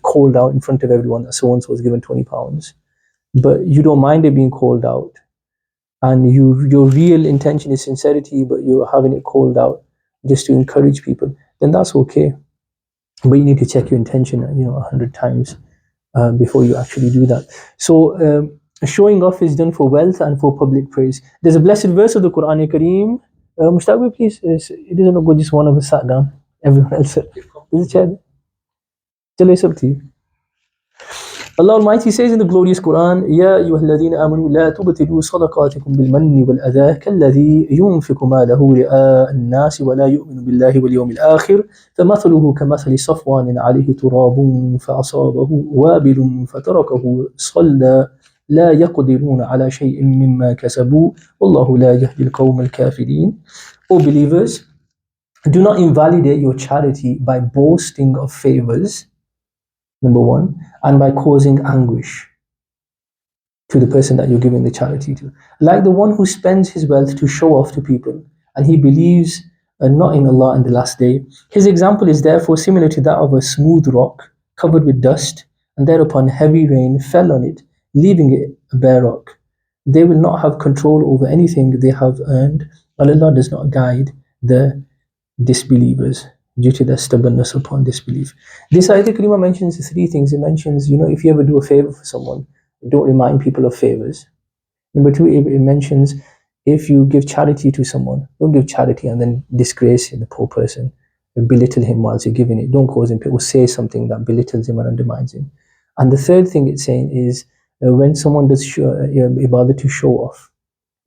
called out in front of everyone that so-and-so was given £20, but you don't mind it being called out, and your real intention is sincerity, but you're having it called out just to encourage people, then that's okay. But you need to check your intention, 100 times before you actually do that. So showing off is done for wealth and for public praise. There's a blessed verse of the Quran Kareem. Mushtaq, please. It doesn't look good. Just one of us sat down. Everyone else. Is it chair? Chalo, it's up to you. Allah Almighty says in the glorious Quran, يا أيها الذين آمنوا لا تبطلوا صدقاتكم بالمن والأذى كالذي ينفق ماله رئاء الناس ولا يؤمن بالله واليوم الآخر فمثله كمثل صفوان عليه تراب فأصابه وابل فتركه صلدا لا يقدرون على شيء مما كسبوا والله لا يهدي القوم الكافرين. O believers, do not invalidate your charity by boasting of favors, number one, and by causing anguish to the person that you're giving the charity to. Like the one who spends his wealth to show off to people, and he believes not in Allah and the last day. His example is therefore similar to that of a smooth rock covered with dust, and thereupon heavy rain fell on it, leaving it a bare rock. They will not have control over anything they have earned, and Allah does not guide the disbelievers due to their stubbornness upon disbelief. This ayat Karima mentions three things. It mentions, if you ever do a favor for someone, don't remind people of favors. Number two, it mentions if you give charity to someone, don't give charity and then disgrace the poor person, belittle him whilst you're giving it. Don't cause him to say something that belittles him and undermines him. And the third thing it's saying is when someone does ibadah to show off.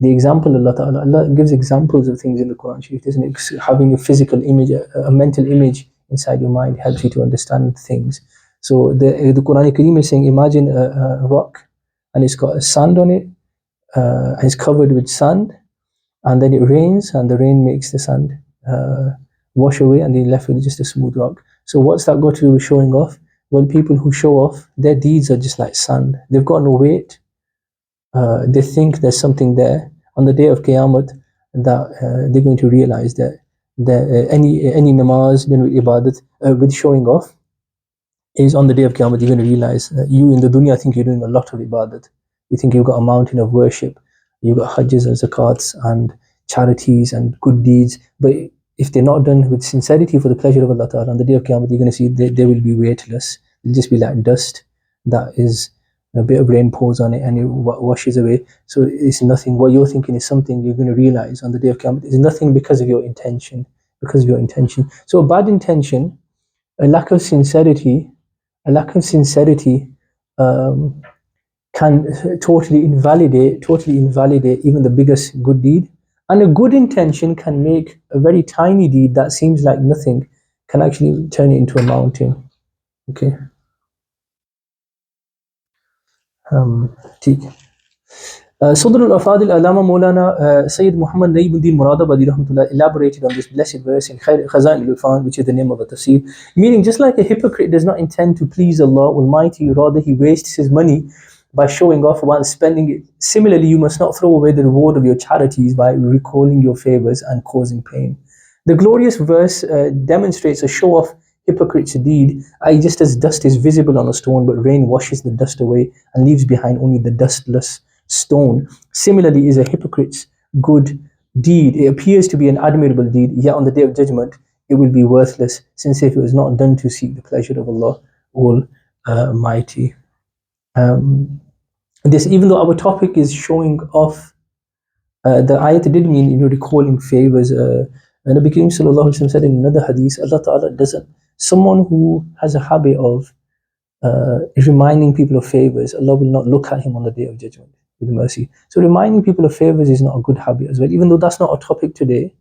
The example Allah gives examples of things in the Quran Sharif, isn't it? Having a physical image, a mental image inside your mind helps you to understand things. So the Quran Kareem is saying, imagine a rock and it's got sand on it, and it's covered with sand, and then it rains and the rain makes the sand wash away, and then you're left with just a smooth rock. So what's that got to do with showing off? Well, people who show off, their deeds are just like sand. They've got no weight. They think there's something there. On the day of Qiyamah, that they're going to realize that any namaz done with ibadat, with showing off, is on the day of Qiyamah. You're going to realize that you in the dunya think you're doing a lot of ibadat. You think you've got a mountain of worship. You've got hajjs and zakats and charities and good deeds. But if they're not done with sincerity for the pleasure of Allah Ta'ala, on the day of Qiyamah, you're going to see they will be weightless. They'll just be like dust that is a bit of rain pours on it and it washes away. So it's nothing. What you're thinking is something. You're going to realize on the day of Qiyamah. It's nothing because of your intention. So a bad intention, a lack of sincerity, can totally invalidate even the biggest good deed. And a good intention can make a very tiny deed that seems like nothing, can actually turn it into a mountain. Okay. Sadr al-Afadil Allama Maulana Sayyid Muhammad Naibuddin Muradabadi Rahmatullah elaborated on this blessed verse in Khazan al-Irfan, which is the name of the tafsir, meaning just like a hypocrite does not intend to please Allah Almighty, rather he wastes his money by showing off while spending it. Similarly, you must not throw away the reward of your charities by recalling your favors and causing pain. The glorious verse demonstrates a show-off hypocrite's deed, just as dust is visible on a stone, but rain washes the dust away and leaves behind only the dustless stone. Similarly is a hypocrite's good deed. It appears to be an admirable deed, yet on the day of judgment it will be worthless, since if it was not done to seek the pleasure of Allah Almighty. Even though our topic is showing off, the ayat did mean recalling favors. Nabi Kareem Sallallahu Alaihi Wasallam said in another hadith, Allah Ta'ala doesn't. Someone who has a habit of reminding people of favors, Allah will not look at him on the day of judgment with mercy. So reminding people of favors is not a good habit as well, even though that's not a topic today.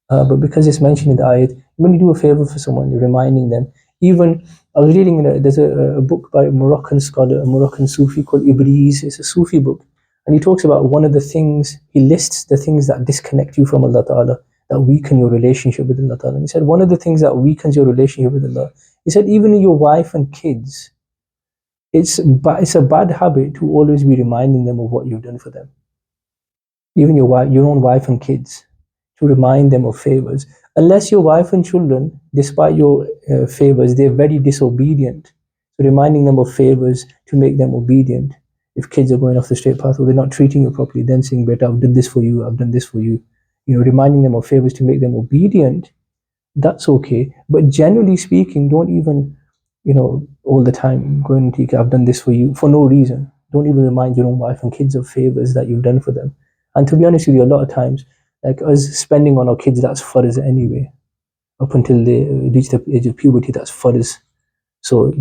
But because it's mentioned in the ayat, when you do a favor for someone, you're reminding them. Even, I was reading, there's a book by a Moroccan scholar, a Moroccan Sufi called Ibriz. It's a Sufi book. And he talks about one of the things, he lists the things that disconnect you from Allah Ta'ala, that weaken your relationship with Allah Ta'ala. And he said, one of the things that weakens your relationship with Allah, he said, even your wife and kids, it's a bad habit to always be reminding them of what you've done for them. Even your own wife and kids, to remind them of favors. Unless your wife and children, despite your favors, they're very disobedient. So reminding them of favors to make them obedient. If kids are going off the straight path or they're not treating you properly, then saying, "Better, I've done this for you. I've done this for you." Reminding them of favors to make them obedient. That's okay. But generally speaking, don't even, all the time going to, "I've done this for you," for no reason. Don't even remind your own wife and kids of favors that you've done for them. And to be honest with you, a lot of times, like us spending on our kids, that's farz anyway. Up until they reach the age of puberty, that's farz. So,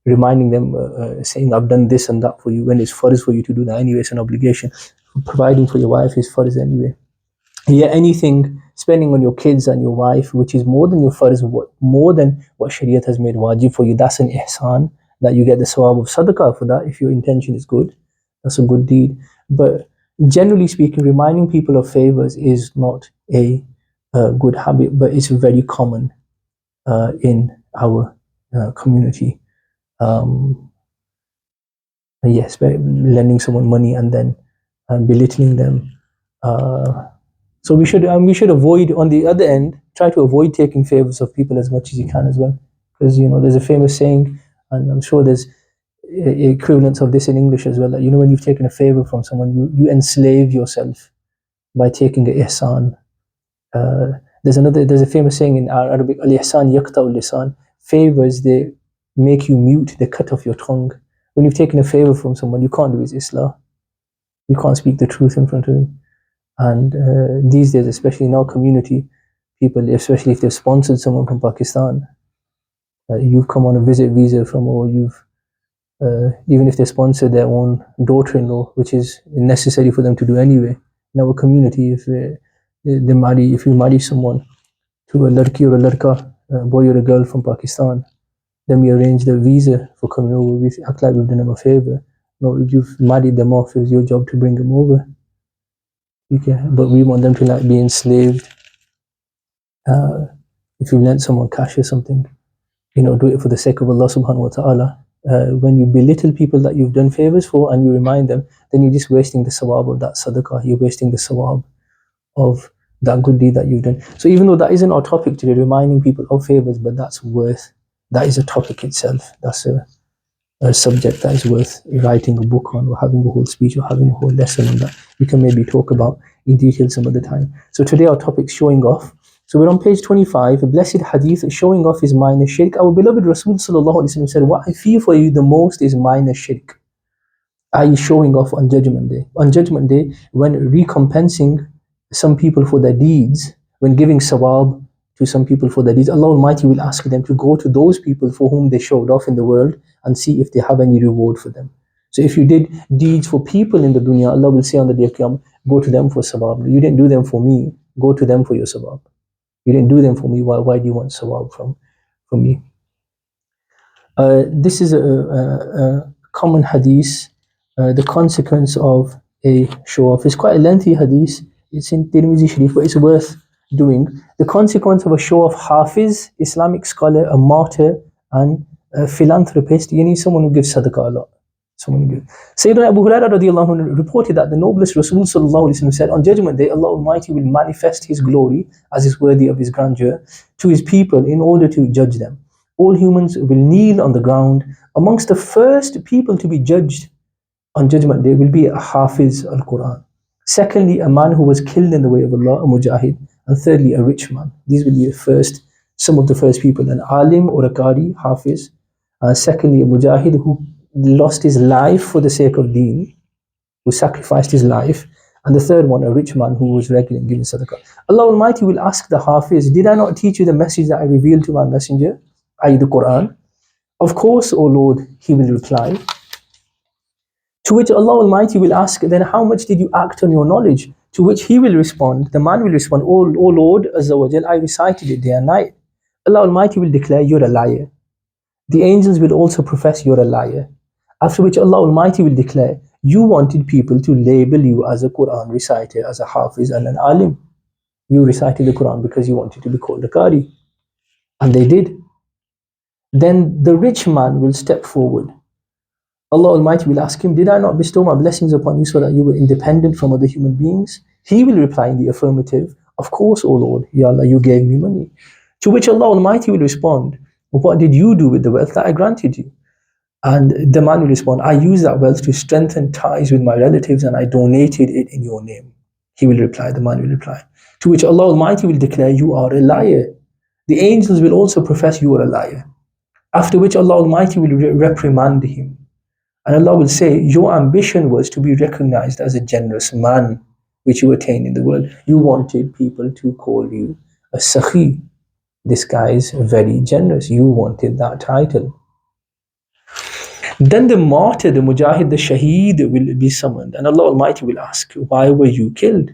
reminding them, saying, "I've done this and that for you," when it's farz for you to do that anyway, it's an obligation. Providing for your wife is farz anyway. Yeah, anything spending on your kids and your wife, which is more than your farz, more than what Shariat has made wajib for you, that's an ihsan, that you get the sawab of sadaqah for that if your intention is good. That's a good deed. But generally speaking, reminding people of favors is not a good habit, but it's very common in our community. Yes, lending someone money and then belittling them. So we should avoid, on the other end, try to avoid taking favors of people as much as you can as well, because there's a famous saying, and I'm sure there's equivalents of this in English as well. That when you've taken a favor from someone, you enslave yourself by taking a ihsan. There's a famous saying in Arabic, "Al ihsan yaqta'u lisan." Favors, they make you mute, they cut off your tongue. When you've taken a favor from someone, you can't do his islah. You can't speak the truth in front of him. And these days, especially in our community, people, especially if they've sponsored someone from Pakistan, you've come on a visit visa from, or even if they sponsor their own daughter-in-law, which is necessary for them to do anyway. In our community, if you marry someone to a larki or a larka, a boy or a girl from Pakistan, then we arrange the visa for coming over. We act like we've done them a favor. No, you've married them off. It's your job to bring them over. Okay, but we want them to be enslaved. If you lend someone cash or something, do it for the sake of Allah subhanahu wa ta'ala. When you belittle people that you've done favors for and you remind them, then you're just wasting the sawab of that sadaqah. You're wasting the sawab of that good deed that you've done. So even though that isn't our topic today, reminding people of favors, but that is a topic itself. That's a subject that is worth writing a book on, or having a whole speech, or having a whole lesson on that. We can maybe talk about in detail some other time. So today our topic is showing off. So we're on page 25, a blessed hadith, showing off is minor shirk. Our beloved Rasul sallallahu alaihi wasallam said, "What I fear for you the most is minor shirk," i.e. showing off on Judgment Day. On Judgment Day, when recompensing some people for their deeds, when giving sawab to some people for their deeds, Allah Almighty will ask them to go to those people for whom they showed off in the world and see if they have any reward for them. So if you did deeds for people in the dunya, Allah will say on the day of Qiyamah, go to them for sawab. You didn't do them for me, go to them for your sawab. You didn't do them for me, why do you want sawab from me? This is a common hadith, the consequence of a show-off. It's quite a lengthy hadith. It's in Tirmidhi Sharif, but it's worth doing. The consequence of a show-off: Hafiz, Islamic scholar, a martyr, and a philanthropist. You need someone who gives sadaqah a lot. Sayyidina Abu Hurairah radiallahu anhu reported that the noblest Rasul sallallahu alaihi wasallam said, "On Judgment Day, Allah Almighty will manifest His glory as is worthy of His grandeur to His people in order to judge them. All humans will kneel on the ground. Amongst the first people to be judged on Judgment Day will be a Hafiz al-Quran. Secondly, a man who was killed in the way of Allah, a Mujahid. And thirdly, a rich man." These will be some of the first people: an Alim or a Qari, Hafiz. Secondly, a Mujahid who lost his life for the sake of deen, who sacrificed his life. And the third one, a rich man who was regular in giving sadaqah. Allah Almighty will ask the Hafiz, "Did I not teach you the message that I revealed to my messenger, i.e. the Quran?" "Of course, O Lord," he will reply. To which Allah Almighty will ask, "Then how much did you act on your knowledge?" To which he will respond, the man will respond, "O Lord, Azza wa Jal, I recited it day and night." Allah Almighty will declare, "You're a liar." The angels will also profess, "You're a liar." After which Allah Almighty will declare, "You wanted people to label you as a Quran reciter, as a Hafiz and an Alim. You recited the Quran because you wanted to be called a Qari." And they did. Then the rich man will step forward. Allah Almighty will ask him, "Did I not bestow my blessings upon you so that you were independent from other human beings?" He will reply in the affirmative, "Of course, O Lord, Ya Allah, you gave me money." To which Allah Almighty will respond, "What did you do with the wealth that I granted you?" And the man will respond, I use that wealth to strengthen ties with my relatives and I donated it in your name. He will reply, the man will reply. To which Allah Almighty will declare, you are a liar. The angels will also profess you are a liar. After which Allah Almighty will reprimand him. And Allah will say, your ambition was to be recognized as a generous man, which you attained in the world. You wanted people to call you a Sakhi. This guy is very generous. You wanted that title. Then the martyr, the mujahid, the shaheed will be summoned. And Allah Almighty will ask, why were you killed?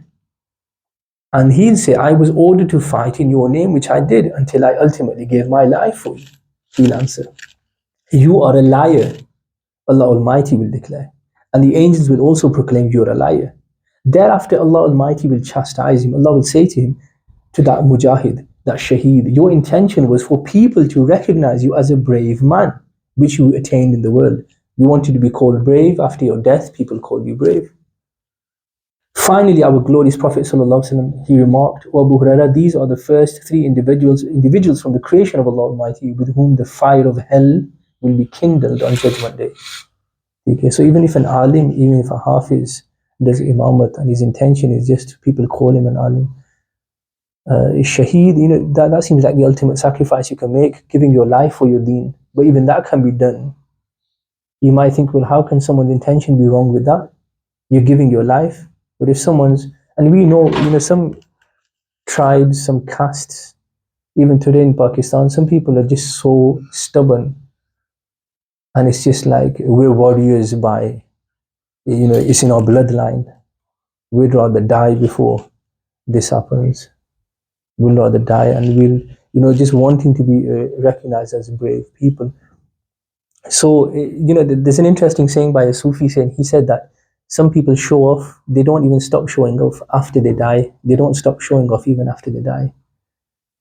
And he'll say, I was ordered to fight in your name, which I did until I ultimately gave my life for you. He'll answer, you are a liar. Allah Almighty will declare. And the angels will also proclaim, you're a liar. Thereafter, Allah Almighty will chastise him. Allah will say to him, to that mujahid, that shaheed, your intention was for people to recognize you as a brave man, which you attained in the world. You wanted to be called brave. After your death, people called you brave. Finally, our glorious Prophet ﷺ, he remarked, O Abu Hurairah, these are the first three individuals from the creation of Allah Almighty with whom the fire of hell will be kindled on Judgment Day. Okay, so even if an alim, even if a hafiz does imamat and his intention is just people call him an alim, shaheed, that seems like the ultimate sacrifice you can make, giving your life for your deen. But even that can be done. You might think, well, how can someone's intention be wrong with that? You're giving your life. But if someone's, and we know, some tribes, some castes, even today in Pakistan, some people are just so stubborn. And it's just like, we're warriors by, it's in our bloodline. We'd rather die before this happens. We'll rather die, and we'll, just wanting to be recognized as brave people. So, there's an interesting saying by a Sufi saying, he said that some people show off, they don't even stop showing off after they die. They don't stop showing off even after they die.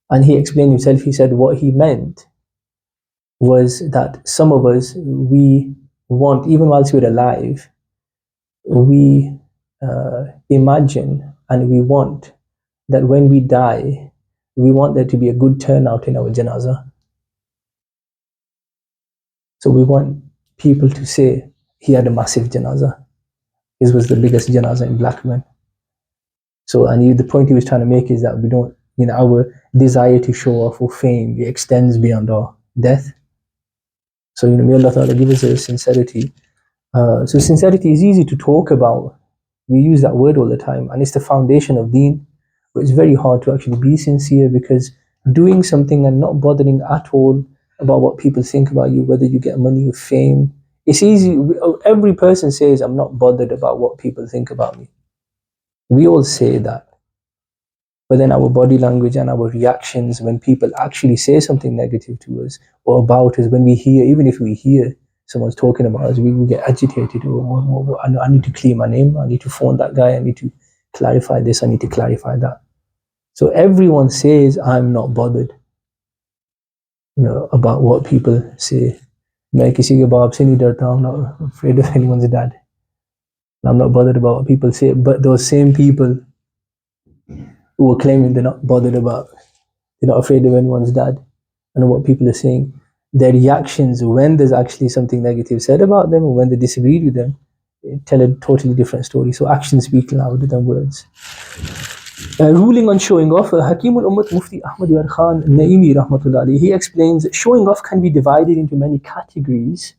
And he explained himself, he said what he meant was that some of us, we want, even whilst we're alive, we imagine and we want that when we die, we want there to be a good turnout in our janazah. So we want people to say, he had a massive janazah. His was the biggest janazah in Blackburn. So, and the point he was trying to make is that we don't, our desire to show off or fame, it extends beyond our death. So, may Allah Ta'ala give us a sincerity. So sincerity is easy to talk about. We use that word all the time, and it's the foundation of deen. But it's very hard to actually be sincere, because doing something and not bothering at all about what people think about you, whether you get money or fame, it's easy. Every person says, I'm not bothered about what people think about me. We all say that. But then our body language and our reactions when people actually say something negative to us or about us, when we hear, even if we hear someone's talking about us, we get agitated. Oh, I need to clear my name. I need to phone that guy. I need to clarify this. I need to clarify that. So everyone says, I'm not bothered, about what people say. I'm not afraid of anyone's dad. I'm not bothered about what people say. But those same people who are claiming they're not bothered about, they're not afraid of anyone's dad and what people are saying, their reactions when there's actually something negative said about them, or when they disagreed with them, tell a totally different story. So actions speak louder than words. Ruling on showing off, Hakim al-Ummat Mufti Ahmad Yar Khan Naimi Rahmatullah Ali, he explains showing off can be divided into many categories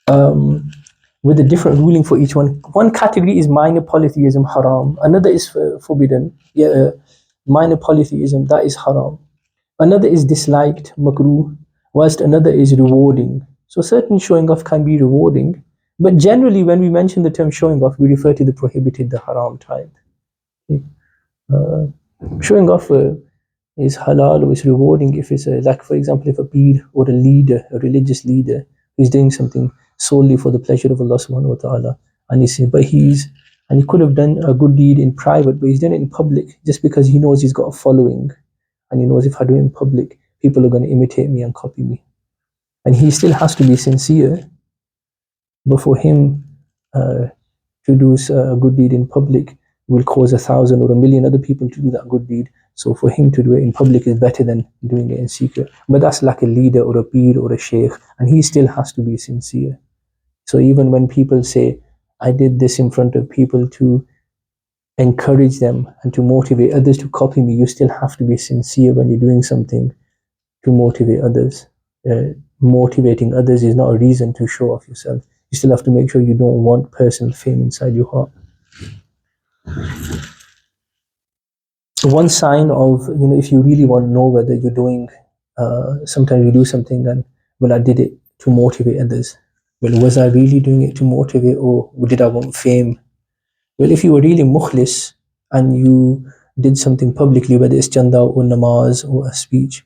with a different ruling for each one. One category is minor polytheism, haram. Another is forbidden, minor polytheism, that is haram. Another is disliked, makruh, whilst another is rewarding. So certain showing off can be rewarding, but generally when we mention the term showing off, we refer to the prohibited, the haram type. Okay. Showing off is halal or is rewarding if it's like, for example, if a peer or a leader, a religious leader, is doing something solely for the pleasure of Allah subhanahu wa ta'ala, and he could have done a good deed in private, but he's done it in public just because he knows he's got a following, and he knows if I do it in public, people are going to imitate me and copy me. And he still has to be sincere, but for him to do a good deed in public will cause 1,000 or 1,000,000 other people to do that good deed. So for him to do it in public is better than doing it in secret. But that's like a leader or a peer or a sheikh, and he still has to be sincere. So even when people say, I did this in front of people to encourage them and to motivate others to copy me, you still have to be sincere when you're doing something to motivate others. Motivating others is not a reason to show off yourself. You still have to make sure you don't want personal fame inside your heart. One sign of, if you really want to know whether you're doing, sometimes you do something and, well, I did it to motivate others. Well, was I really doing it to motivate, or did I want fame? Well, if you were really mukhlis and you did something publicly, whether it's chanda or namaz or a speech,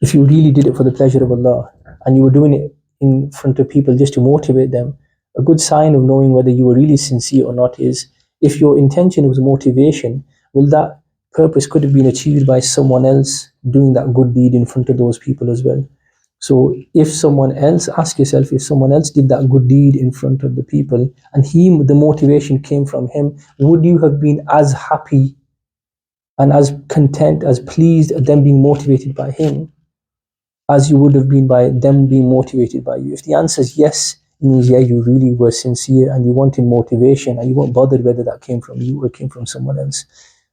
if you really did it for the pleasure of Allah and you were doing it in front of people just to motivate them, a good sign of knowing whether you were really sincere or not is, if your intention was motivation, well, that purpose could have been achieved by someone else doing that good deed in front of those people as well. So if someone else, ask yourself, if someone else did that good deed in front of the people and the motivation came from him, would you have been as happy and as content, as pleased at them being motivated by him as you would have been by them being motivated by you? If the answer is yes, it means, yeah, you really were sincere and you wanted motivation and you weren't bothered whether that came from you or came from someone else.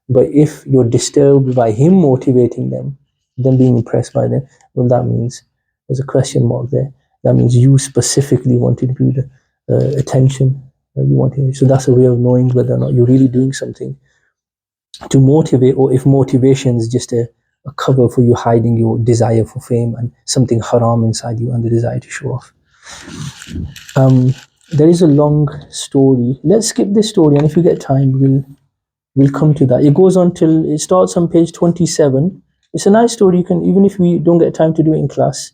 But if you're disturbed by him motivating them, them being impressed by them, well, that means there's a question mark there. That means you specifically wanted to be the attention you wanted. So that's a way of knowing whether or not you're really doing something to motivate, or if motivation is just a cover for you hiding your desire for fame and something haram inside you and the desire to show off. There is a long story. Let's skip this story, and if we get time, we'll come to that. It goes on till it starts on page 27. It's a nice story. You can, even if we don't get time to do it in class,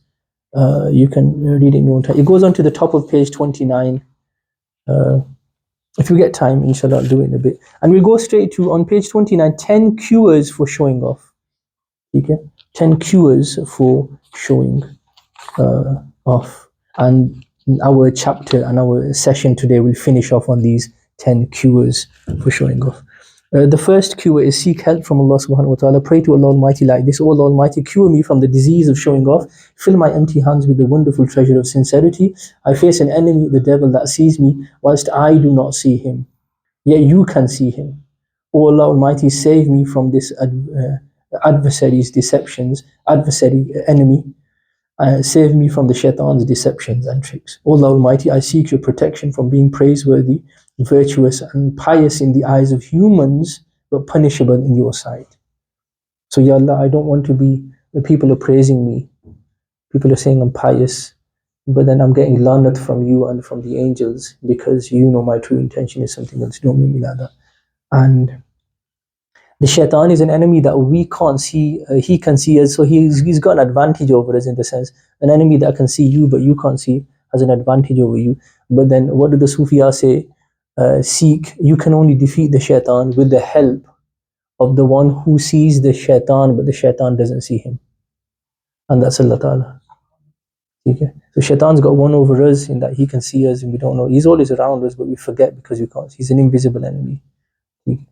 you can read it in your own time. It goes on to the top of page 29. If we get time, inshallah, I'll do it in a bit. And we'll go straight to, on page 29, 10 cures for showing off. Okay? 10 cures for showing off. And our chapter and our session today will finish off on these 10 cures for showing off. The first cure is seek help from Allah subhanahu wa ta'ala. Pray to Allah Almighty like this: O Allah Almighty, cure me from the disease of showing off. Fill my empty hands with the wonderful treasure of sincerity. I face an enemy, the devil, that sees me, whilst I do not see him. Yet you can see him. O Allah Almighty, save me from this adversary's deceptions, enemy. Save me from the shaitan's deceptions and tricks. O Allah Almighty, I seek your protection from being praiseworthy, virtuous, and pious in the eyes of humans, but punishable in your sight. So, Ya Allah, I don't want to be, the people are praising me, people are saying I'm pious, but then I'm getting lanat from you and from the angels because you know my true intention is something else. Don't make me like that. And the shaitan is an enemy that we can't see. He can see us, so he's got an advantage over us, in the sense, an enemy that can see you but you can't see has an advantage over you. But then what do the Sufiya say? You can only defeat the shaitan with the help of the one who sees the shaitan, but the shaitan doesn't see him, and that's Allah Ta'ala. Okay? So shaitan's got one over us in that he can see us and we don't know. He's always around us, but we forget because we can't. He's an invisible enemy. Okay?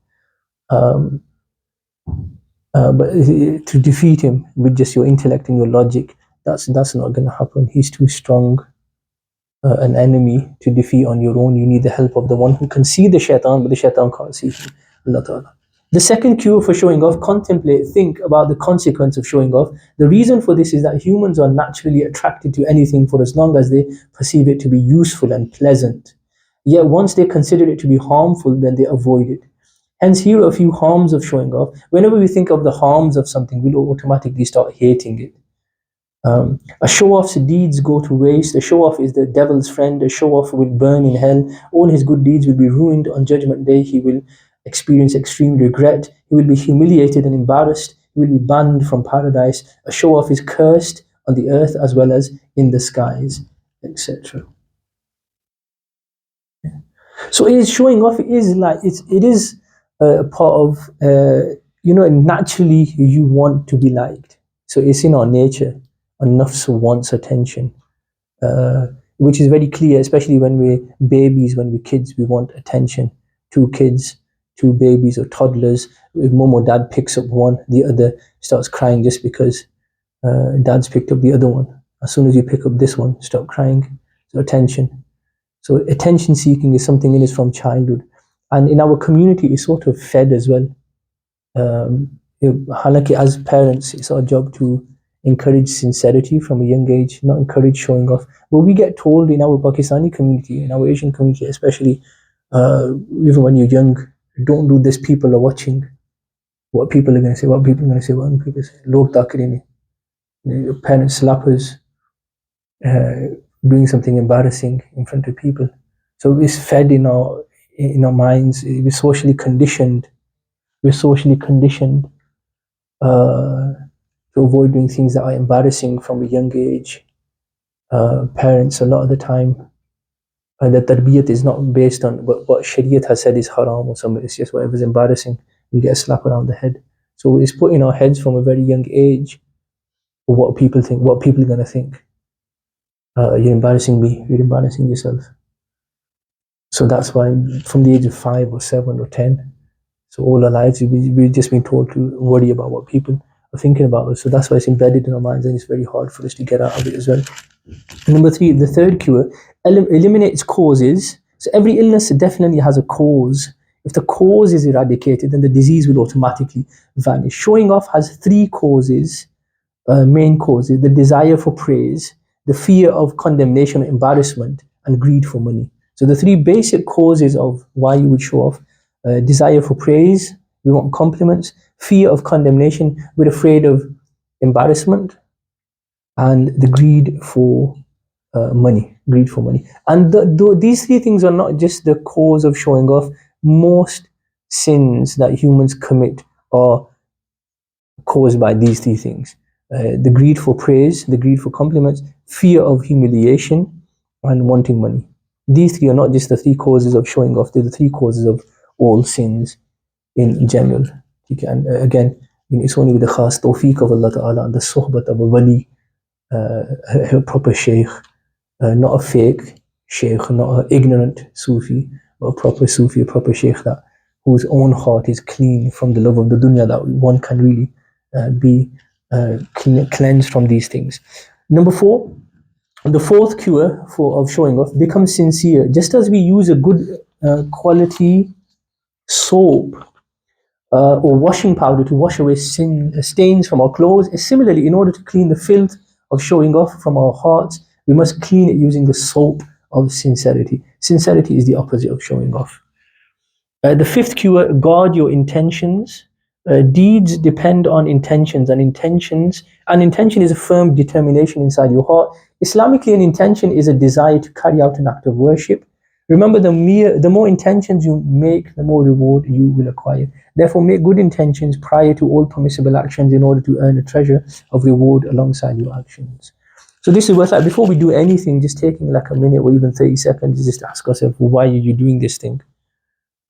But to defeat him with just your intellect and your logic, that's not going to happen. He's too strong an enemy to defeat on your own. You need the help of the one who can see the shaitan, but the shaitan can't see him. Allah Ta'ala. The second cure for showing off: contemplate, think about the consequence of showing off. The reason for this is that humans are naturally attracted to anything for as long as they perceive it to be useful and pleasant. Yet once they consider it to be harmful, then they avoid it. Hence, here are a few harms of showing off. Whenever we think of the harms of something, we'll automatically start hating it. A show-off's deeds go to waste. A show-off is the devil's friend. A show-off will burn in hell. All his good deeds will be ruined on Judgment Day. He will experience extreme regret. He will be humiliated and embarrassed. He will be banned from paradise. A show-off is cursed on the earth as well as in the skies, etc. So it is showing off. It is a part of naturally you want to be liked. So it's in our nature. Nafs wants attention, which is very clear, especially when we're babies, when we're kids, we want attention. Two kids, two babies or toddlers, if mom or dad picks up one, the other starts crying just because dad's picked up the other one. As soon as you pick up this one, stop crying. So attention. So attention seeking is something in us from childhood, and in our community it's sort of fed as well. Halaki, as parents, it's our job to encourage sincerity from a young age, not encourage showing off. But we get told in our Pakistani community, in our Asian community especially, even when you're young, don't do this, people are watching. What people are going to say, what people are going to say, what people say. Log tak rahe ne. Parents slap us, doing something embarrassing in front of people. So it's fed in our minds. We're socially conditioned. We're socially conditioned to avoid doing things that are embarrassing from a young age. Parents, a lot of the time, the tarbiyat is not based on what Shariat has said is haram or something. It's just whatever's embarrassing, you get a slap around the head. So it's put in our heads from a very young age what people think, what people are going to think. You're embarrassing me, you're embarrassing yourself. So that's why from the age of 5 or 7 or 10, so all our lives we've just been told to worry about what people are thinking about us. So that's why it's embedded in our minds, and it's very hard for us to get out of it as well. And number 3, the third cure, eliminates causes. So every illness definitely has a cause. If the cause is eradicated, then the disease will automatically vanish. Showing off has 3 causes, main causes: the desire for praise, the fear of condemnation or embarrassment, and greed for money. So the 3 basic causes of why you would show off: desire for praise, we want compliments; fear of condemnation, we're afraid of embarrassment; and the greed for money. Greed for money. And these 3 things are not just the cause of showing off. Most sins that humans commit are caused by these 3 things: the greed for praise, the greed for compliments, fear of humiliation, and wanting money. These 3 are not just the 3 causes of showing off, they're the 3 causes of all sins in general. And again, it's only with the khas tawfiq of Allah Ta'ala and the suhbat of a wali, a proper sheikh, not a fake sheikh, not an ignorant Sufi, but a proper Sufi, a proper sheikh that whose own heart is clean from the love of the dunya, that one can really be cleansed from these things. Number 4, the fourth cure of showing off: become sincere. Just as we use a good quality soap or washing powder to wash away stains from our clothes, similarly, in order to clean the filth of showing off from our hearts, we must clean it using the soap of sincerity. Sincerity is the opposite of showing off. The 5th cure: guard your intentions. Deeds depend on intentions, and an intention is a firm determination inside your heart. Islamically, an intention is a desire to carry out an act of worship. Remember, the more intentions you make, the more reward you will acquire. Therefore, make good intentions prior to all permissible actions in order to earn a treasure of reward alongside your actions. So this is worth, like, before we do anything, just taking like a minute or even 30 seconds, just ask ourselves, why are you doing this thing?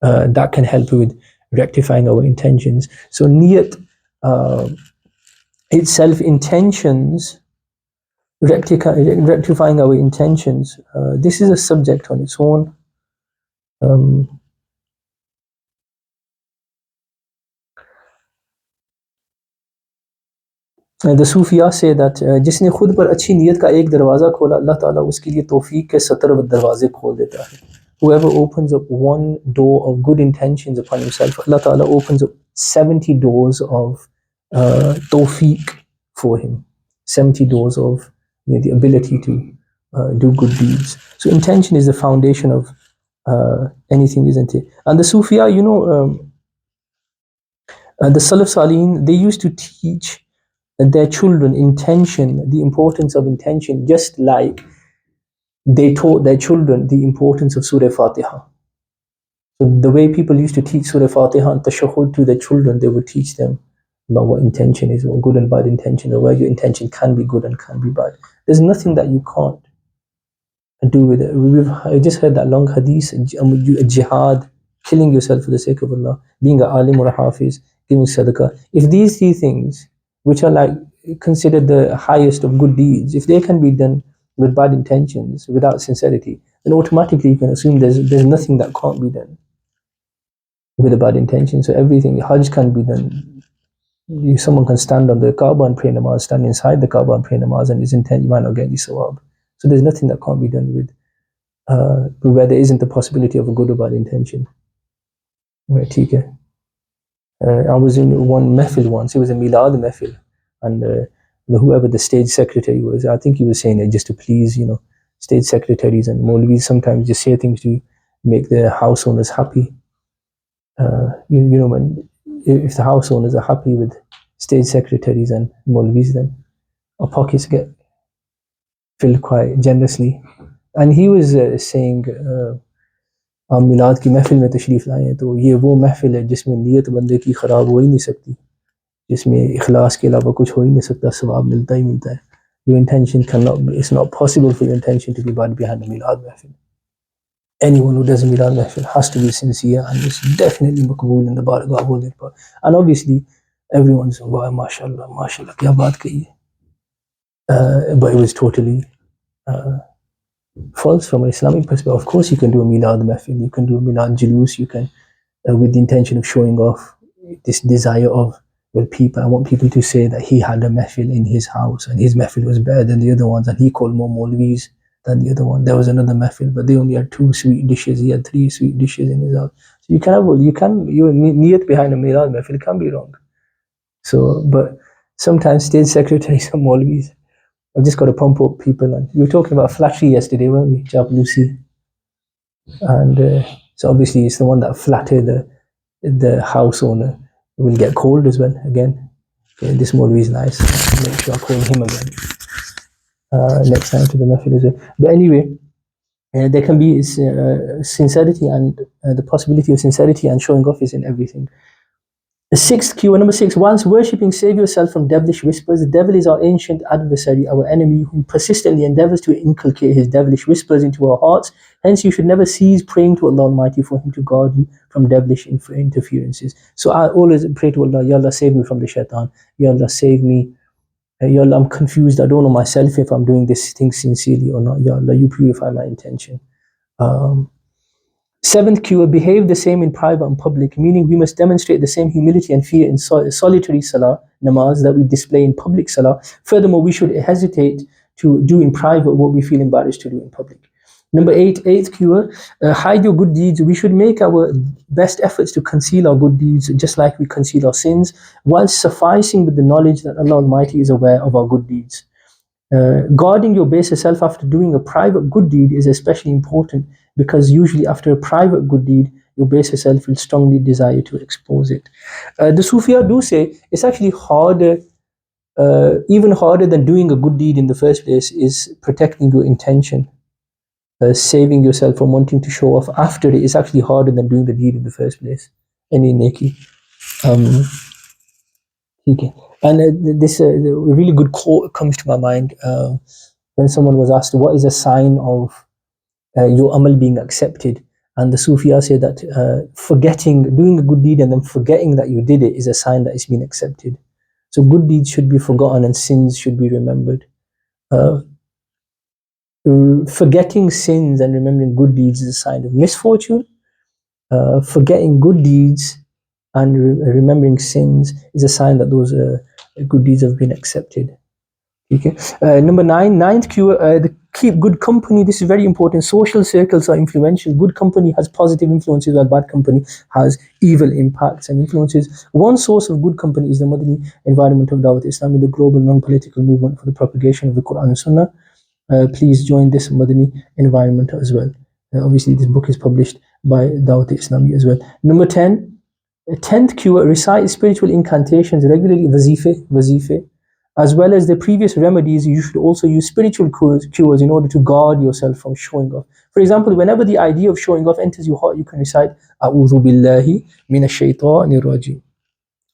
That can help with rectifying our intentions. So niyat itself, intentions, rectifying our intentions. This is a subject on its own. The Sufiya say that जिसने खुद पर अच्छी नीयत का एक दरवाज़ा खोला, अल्लाह ताला उसके लिए तौफीक के 70 दरवाजे खोल देता है. Whoever opens up one door of good intentions upon himself, Allah Ta'ala opens up 70 doors of tawfiq for him. 70 doors of the ability to do good deeds. So intention is the foundation of anything, isn't it? And the Sufiya, the Salaf Salihin, they used to teach their children intention, the importance of intention, just like they taught their children the importance of Surah Fatiha. So the way people used to teach Surah Fatiha and Tashahhud to their children, they would teach them about what intention is, what good and bad intention, or where your intention can be good and can be bad. There's nothing that you can't do with it. I just heard that long hadith, jihad, killing yourself for the sake of Allah, being an alim or a hafiz, giving sadaqah. If these 3 things, which are like considered the highest of good deeds, if they can be done with bad intentions, without sincerity, then automatically you can assume there's nothing that can't be done with a bad intention. So everything, Hajj can be done. Someone can stand on the Kaaba and pray namaz, stand inside the Kaaba and pray namaz, and his intent, you might not get any sawab. So there's nothing that can't be done with where there isn't the possibility of a good or bad intention. Right, okay. I was in one mehfil once. It was a milad mehfil, and whoever the stage secretary was, I think he was saying it just to please, stage secretaries and Maulvis sometimes just say things to make the house owners happy. When if the house owners are happy with stage secretaries and Maulvis, then our pockets get filled quite generously. And he was saying, आप मिलाद की महफिल में तशरीफ़ लाए हैं तो ये वो महफिल है जिसमें नीयत बंदे की ख़राब हो ही नहीं सकती, जिसमें इखलास के अलावा कुछ हो ही नहीं सकता, सवाब मिलता ही मिलता है. Your intention cannot be, it's not possible for your intention to be bad behind a milad mahfil. Anyone who does a milad mahfil has to be sincere, and it's definitely makbool in the bargah of Allah. And obviously, everyone's, wow, mashallah, mashallah, kya baat kahi hai. But it was totally false from an Islamic perspective. Of course, you can do a milad mahfil, you can do a milad julus, you can, with the intention of showing off this desire of, well, I want people to say that he had a mehfil in his house and his mehfil was better than the other ones, and he called more Maulvis than the other one. There was another mehfil, but they only had 2 sweet dishes. He had 3 sweet dishes in his house. So your niyat behind a milad mehfil can be wrong. So, but sometimes state secretaries and Maulvis have just got to pump up people. And we were talking about flattery yesterday, weren't we, Jab Lucy? And so obviously it's the one that flattered the house owner will get called as well again. Okay, this Maulvi is nice. Make sure I call him again next time to the method as well. But anyway, there can be sincerity and the possibility of sincerity and showing off is in everything. The sixth cue, number 6, whilst worshipping, save yourself from devilish whispers. The devil is our ancient adversary, our enemy, who persistently endeavors to inculcate his devilish whispers into our hearts. Hence, you should never cease praying to Allah Almighty for Him to guard you from devilish interferences. So I always pray to Allah, Ya Allah, save me from the shaitan. Ya Allah, save me. Ya Allah, I'm confused. I don't know myself if I'm doing this thing sincerely or not. Ya Allah, you purify my intention. Seventh cue, behave the same in private and public, meaning we must demonstrate the same humility and fear in solitary salah, namaz, that we display in public salah. Furthermore, we should hesitate to do in private what we feel embarrassed to do in public. Number 8, eighth cue, hide your good deeds. We should make our best efforts to conceal our good deeds, just like we conceal our sins, whilst sufficing with the knowledge that Allah Almighty is aware of our good deeds. Guarding your baser self after doing a private good deed is especially important, because usually after a private good deed, your baser self will strongly desire to expose it. The Sufia do say it's actually harder, even harder than doing a good deed in the first place, is protecting your intention. Saving yourself from wanting to show off after it is actually harder than doing the deed in the first place. Any neki. Okay. And this really good quote comes to my mind when someone was asked, what is a sign of your amal being accepted? And the Sufia say that doing a good deed and then forgetting that you did it is a sign that it's been accepted. So good deeds should be forgotten and sins should be remembered. Forgetting sins and remembering good deeds is a sign of misfortune. Forgetting good deeds and remembering sins is a sign that those good deeds have been accepted. Okay. Number 9, ninth cue, keep good company. This is very important. Social circles are influential. Good company has positive influences, while bad company has evil impacts and influences. One source of good company is the Madani environment of Dawat Islami, the global non-political movement for the propagation of the Quran and Sunnah. Please join this Madani environment as well. Obviously, this book is published by Dawat Islami as well. Number 10, 10th cure, recite spiritual incantations regularly, wazife. As well as the previous remedies, you should also use spiritual cures in order to guard yourself from showing off. For example, whenever the idea of showing off enters your heart, you can recite A'udhu billahi minash shaitanir rajim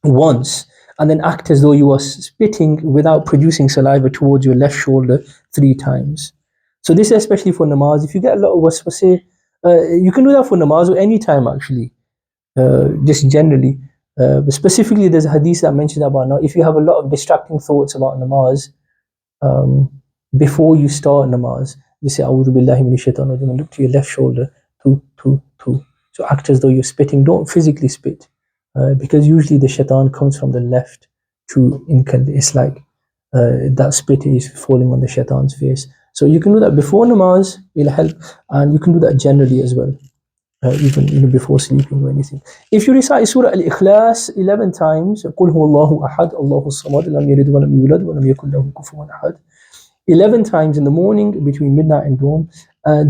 once, and then act as though you are spitting without producing saliva towards your left shoulder 3 times. So this is especially for namaz. If you get a lot of waswaseh, you can do that for namaz or any time actually, just generally. But specifically, there's a hadith that mentions about now, if you have a lot of distracting thoughts about namaz, before you start namaz, you say, A'udhu billahi minash shaitanir rajim, and look to your left shoulder, two. So act as though you're spitting. Don't physically spit, because usually the shaitan comes from the left to inculcate. It's like that spit is falling on the shaitan's face. So you can do that before namaz, it'll help, and you can do that generally as well, even before sleeping or anything. If you recite Surah Al-Ikhlas 11 times, قُلْ هُوَ اللَّهُ أَحَدٌ اللَّهُ الصَّمَدُ لَمْ يَلِدْ وَلَمْ يُولَدْ وَلَمْ يَكُنْ لَهُ كُفُوًا أَحَدٌ, 11 times in the morning between midnight and dawn,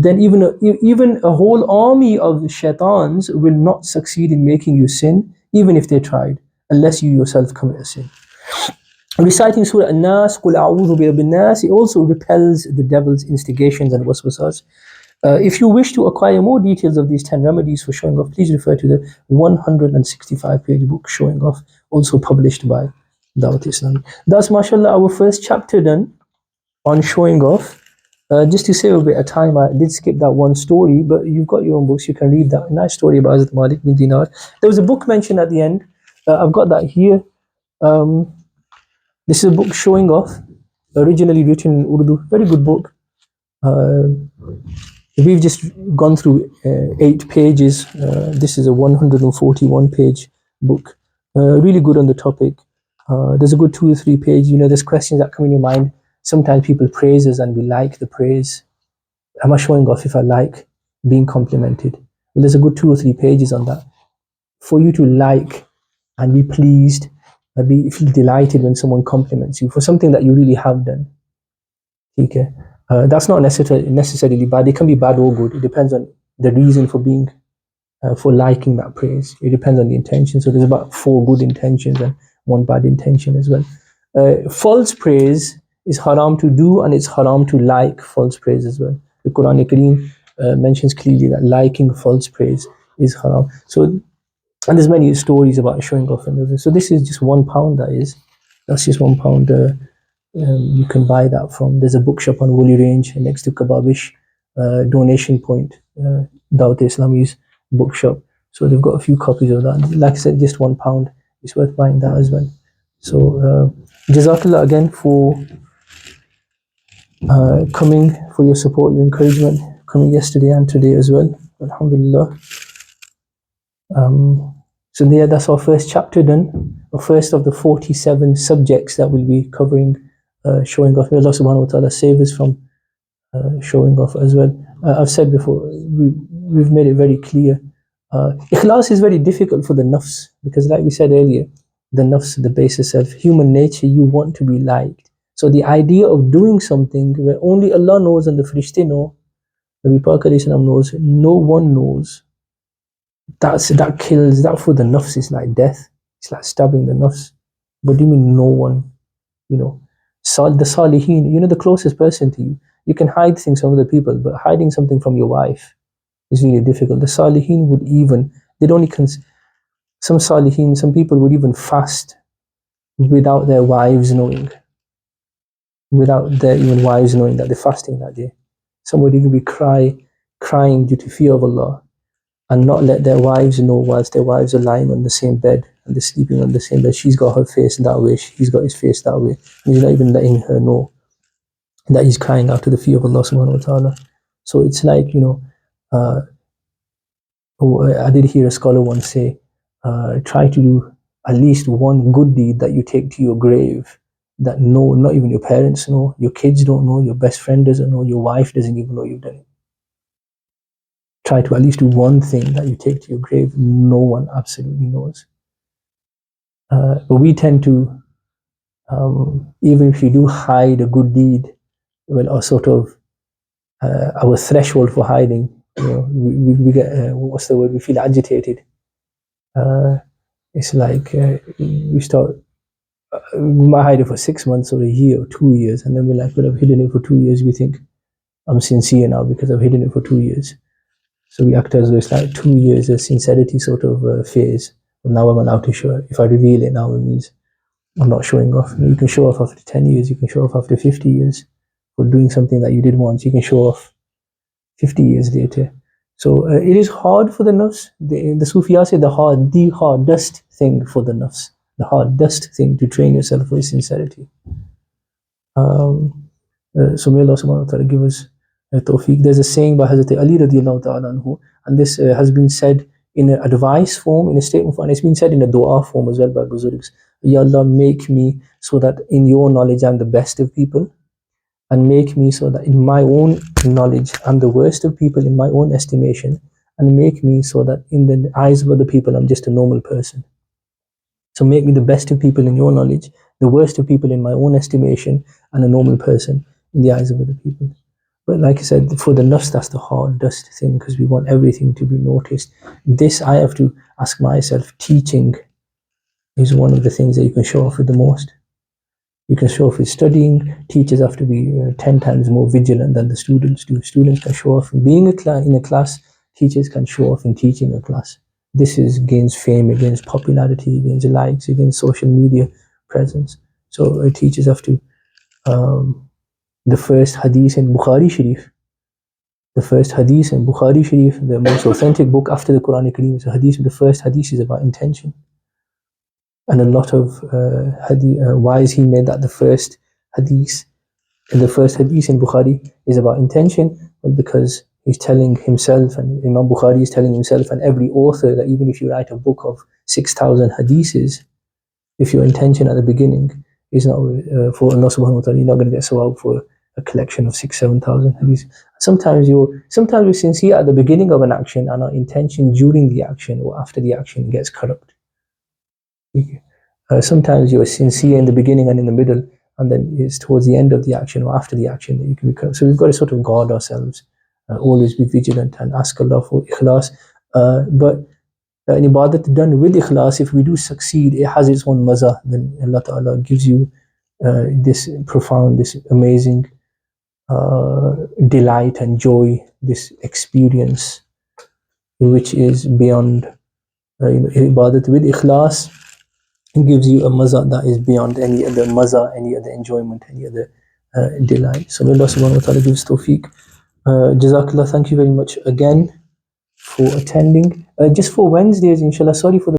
then even a whole army of shaitans will not succeed in making you sin, even if they tried, unless you yourself commit a sin. Reciting Surah An-Nas, قُلْ أَعُوذُ بِرَبِّ النَّاسِ, it also repels the devil's instigations and waswasas. If you wish to acquire more details of these 10 remedies for showing off, please refer to the 165-page book Showing Off, also published by Dawat Islam. That's, mashallah, our first chapter done on showing off. Just to save a bit of time, I did skip that one story, but you've got your own books, you can read that. Nice story about Hazrat Malik bin Dinar. There was a book mentioned at the end. I've got that here. This is a book Showing Off, originally written in Urdu. Very good book. We've just gone through 8 pages. This is a 141-page book. Really good on the topic. There's a good 2 or 3 pages. There's questions that come in your mind. Sometimes people praise us and we like the praise. Am I showing off if I like being complimented? Well, there's a good 2 or 3 pages on that. For you to like and be pleased and feel delighted when someone compliments you for something that you really have done. Okay? That's not necessarily bad. It can be bad or good. It depends on the reason for liking that praise. It depends on the intention. So there's about 4 good intentions and 1 bad intention as well. False praise is haram to do, and it's haram to like false praise as well. The Quran Kareem mentions clearly that liking false praise is haram. So, and there's many stories about showing off and others. So this is just £1. That's just £1. You can buy that from. There's a bookshop on Woolly Range next to Kebabish, donation point, Dawat Islami's bookshop. So they've got a few copies of that. Like I said, just £1. It's worth buying that as well. So Jazakallah again for coming, for your support, your encouragement, coming yesterday and today as well. Alhamdulillah. So yeah, that's our first chapter done. The first of the 47 subjects that we'll be covering, showing off. May Allah subhanahu wa ta'ala save us from showing off as well. I've said before, we've made it very clear. Ikhlas is very difficult for the nafs, because like we said earlier, the nafs, the basis of human nature, you want to be liked. So the idea of doing something where only Allah knows and the Farishte know, Nabi Pak alayhi salam knows, no one knows, that kills, that for the nafs is like death. It's like stabbing the nafs. What do you mean no one? The salihin, the closest person to you. You can hide things from other people, but hiding something from your wife is really difficult. The salihin would even, some salihin, some people would even fast without their wives knowing. Without their even wives knowing that they're fasting that day. Some would even be crying due to fear of Allah, and not let their wives know whilst their wives are lying on the same bed and they're sleeping on the same bed. She's got her face that way, he's got his face that way, and he's not even letting her know that he's crying out to the fear of Allah subhanahu wa ta'ala. So it's like, I did hear a scholar once say, try to do at least one good deed that you take to your grave, that not even your parents know, your kids don't know, your best friend doesn't know, your wife doesn't even know you've done it. Try to at least do one thing that you take to your grave no one absolutely knows. But we tend to, even if you do hide a good deed, well, our sort of our threshold for hiding, we get what's the word? We feel agitated. It's like we start. We might hide it for 6 months or a year or 2 years, and then we're like, well, I've hidden it for 2 years. We think I'm sincere now because I've hidden it for 2 years. So we act as though it's like 2 years, a sincerity sort of phase. But now I'm allowed to show it. If I reveal it now, it means I'm not showing off. You can show off after 10 years. You can show off after 50 years for doing something that you did once. You can show off 50 years later. So it is hard for the nafs. The Sufiya say the hardest thing for the nafs, the hardest thing to train yourself for is sincerity. So may Allah subhanahu wa ta'ala give us tawfiq. There's a saying by Hazrat Ali radiallahu ta'ala anhu, and this has been said in an advice form, in a statement form, and it's been said in a dua form as well by Buzurgs. Ya Allah, make me so that in your knowledge I'm the best of people, and make me so that in my own knowledge I'm the worst of people in my own estimation, and make me so that in the eyes of other people I'm just a normal person. So make me the best of people in your knowledge, the worst of people in my own estimation, and a normal person in the eyes of other people. But like I said, for the nafs, that's the hardest thing, because we want everything to be noticed. This I have to ask myself. Teaching is one of the things that you can show off with the most. You can show off with studying. Teachers have to be 10 times more vigilant than the students do. Students can show off in being in a class. Teachers can show off in teaching a class. This is gains fame, it gains popularity, it gains likes, it gains social media presence. So teachers have to. The first hadith in Bukhari Sharif, the most authentic book after the Quran Kareem, is a hadith. The first hadith is about intention. And a lot of why is he made that the first hadith? And the first hadith in Bukhari is about intention, well, because he's telling himself, and Imam Bukhari is telling himself, and every author, that even if you write a book of 6,000 hadiths, if your intention at the beginning is not for Allah subhanahu wa ta'ala, you're not going to get sawab for a collection of 6,000-7,000 hadiths. Sometimes we're sincere at the beginning of an action, and our intention during the action or after the action gets corrupt. Sometimes you're sincere in the beginning and in the middle, and then it's towards the end of the action or after the action that you can be corrupt. So we've got to sort of guard ourselves, always be vigilant and ask Allah for ikhlas. But an ibadat done with ikhlas, if we do succeed, it has its own maza. Then Allah Ta'ala gives you this profound, this amazing delight and joy, this experience which is beyond ibadat with ikhlas. It gives you a maza that is beyond any other maza, any other enjoyment, any other delight. So may Allah subhanahu wa ta'ala gives tawfiq. Jazakallah, thank you very much again for attending. Just for Wednesdays, inshallah, sorry for the